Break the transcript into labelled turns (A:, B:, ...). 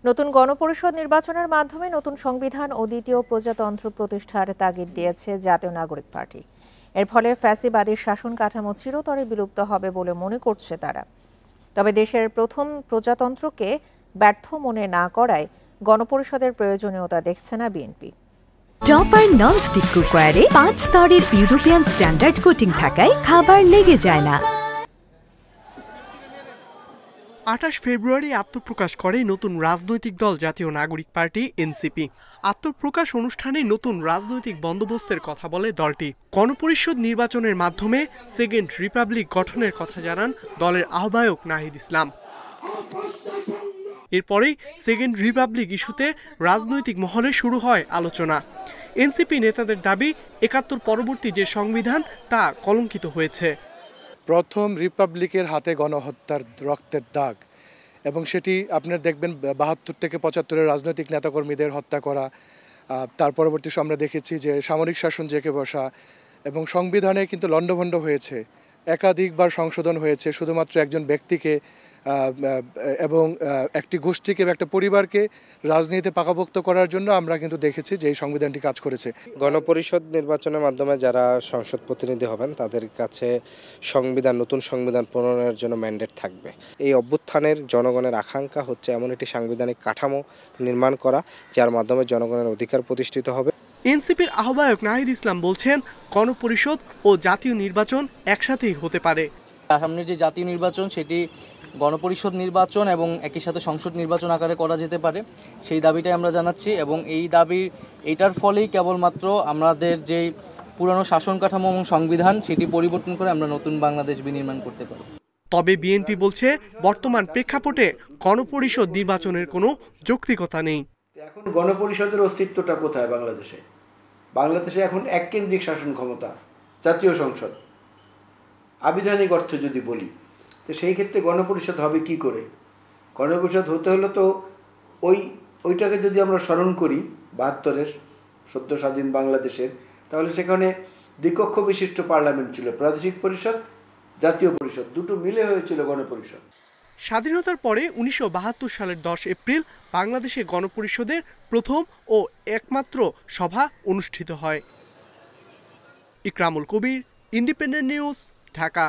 A: নতুন গণপরিষদ নির্বাচনের মাধ্যমে নতুন সংবিধান ও দ্বিতীয় প্রজাতন্ত্র প্রতিষ্ঠার তাগিদ দিয়েছে জাতীয় নাগরিক পার্টি। এর ফলে ফ্যাসিবাদী শাসন কাঠামো চিরতরে বিলুপ্ত হবে বলে মনে করছে তারা। তবে দেশের প্রথম প্রজাতন্ত্রকে ব্যর্থ মনে না করায় গণপরিষদের প্রয়োজনীয়তা দেখছে না বিএনপি।
B: টপার ননস্টিক কুকওয়্যারে 5 স্তরের ইউরোপিয়ান স্ট্যান্ডার্ড কোটিং থাকায় খাবার লেগে যায় না।
C: 28 ফেব্রুয়ারি আত্মপ্রকাশ করে নতুন রাজনৈতিক দল জাতীয় নাগরিক পার্টি এনসিপি। আত্মপ্রকাশ অনুষ্ঠানে নতুন রাজনৈতিক বন্দোবস্তের কথা বলে দলটি। গণপরিষদ নির্বাচনের মাধ্যমে সেকেন্ড রিপাবলিক গঠনের কথা জানান দলের আহ্বায়ক নাহিদ ইসলাম। এরপরেই সেকেন্ড রিপাবলিক ইস্যুতে রাজনৈতিক মহলে শুরু হয় আলোচনা। এনসিপি নেতাদের দাবি ৭১ পরবর্তী যে সংবিধান তা কলঙ্কিত হয়েছে।
D: প্রথম রিপাবলিকের হাতে গণহত্যার রক্তের দাগ, এবং সেটি আপনারা দেখবেন ৭২ থেকে ৭৫-এর রাজনৈতিক নেতাকর্মীদের হত্যা করা। তার পরবর্তী আমরা দেখেছি যে সামরিক শাসন জেঁকে বসা, এবং সংবিধানে কিন্তু লণ্ডভণ্ড হয়েছে, একাধিকবার সংশোধন হয়েছে শুধুমাত্র একজন ব্যক্তিকে এবং একটি গোষ্ঠীকে, একটা পরিবারকে রাজনীতিতে পাকাপোক্ত করার জন্য আমরা কিন্তু দেখেছি যে এই সংবিধানটি কাজ করেছে।
E: গণপরিষদ নির্বাচনের মাধ্যমে যারা সংসদ প্রতিনিধি হবেন তাদের কাছে নতুন সংবিধান প্রণয়নের জন্য ম্যান্ডেট থাকবে। এই অভ্যুত্থানের জনগণের আকাঙ্ক্ষা হচ্ছে এমন একটি সাংবিধানিক কাঠামো নির্মাণ করা যার মাধ্যমে জনগণের অধিকার প্রতিষ্ঠিত হবে।
C: এনসিপির আহ্বায়ক নাহিদ ইসলাম বলছেন, গণপরিষদ ও জাতীয় নির্বাচন একসাথেই হতে পারে।
F: সামনে যে জাতীয় নির্বাচন সেটি গণপরিষদ নির্বাচন এবং একই সাথে সংসদ নির্বাচন আকারে করা যেতে পারে, সেই দাবিটাই আমরা জানাচ্ছি। এবং এইটার ফলেই কেবলমাত্র আমাদের যে পুরানো শাসন কাঠামো এবং সংবিধান সেটি পরিবর্তন করে আমরা নতুন বাংলাদেশ বিনির্মাণ করতে পারি।
C: তবে বিএনপি বলছে, বর্তমান প্রেক্ষাপটে গণপরিষদ নির্বাচনের কোনো যৌক্তিকতা নেই।
G: এখন গণপরিষদের অস্তিত্বটা কোথায়? বাংলাদেশে এখন এককেন্দ্রিক শাসন ক্ষমতা, জাতীয় সংসদ। আবিধানিক অর্থে যদি বলি, তো সেই ক্ষেত্রে গণপরিষদ হবে কি করে? গণপরিষদ হতে হলে তো ওইটাকে যদি আমরা স্মরণ করি ৭২-এর সদ্য স্বাধীন বাংলাদেশের, তাহলে সেখানে দ্বিকক্ষ বিশিষ্ট পার্লামেন্ট ছিল, প্রাদেশিক পরিষদ, জাতীয় পরিষদ, দুটো মিলে হয়েছিল গণপরিষদ।
C: স্বাধীনতার পরে ১৯৭২ সালের ১০ এপ্রিল বাংলাদেশে গণপরিষদের প্রথম ও একমাত্র সভা অনুষ্ঠিত হয়। ইকরামুল কবির, ইন্ডিপেন্ডেন্ট নিউজ, ঢাকা।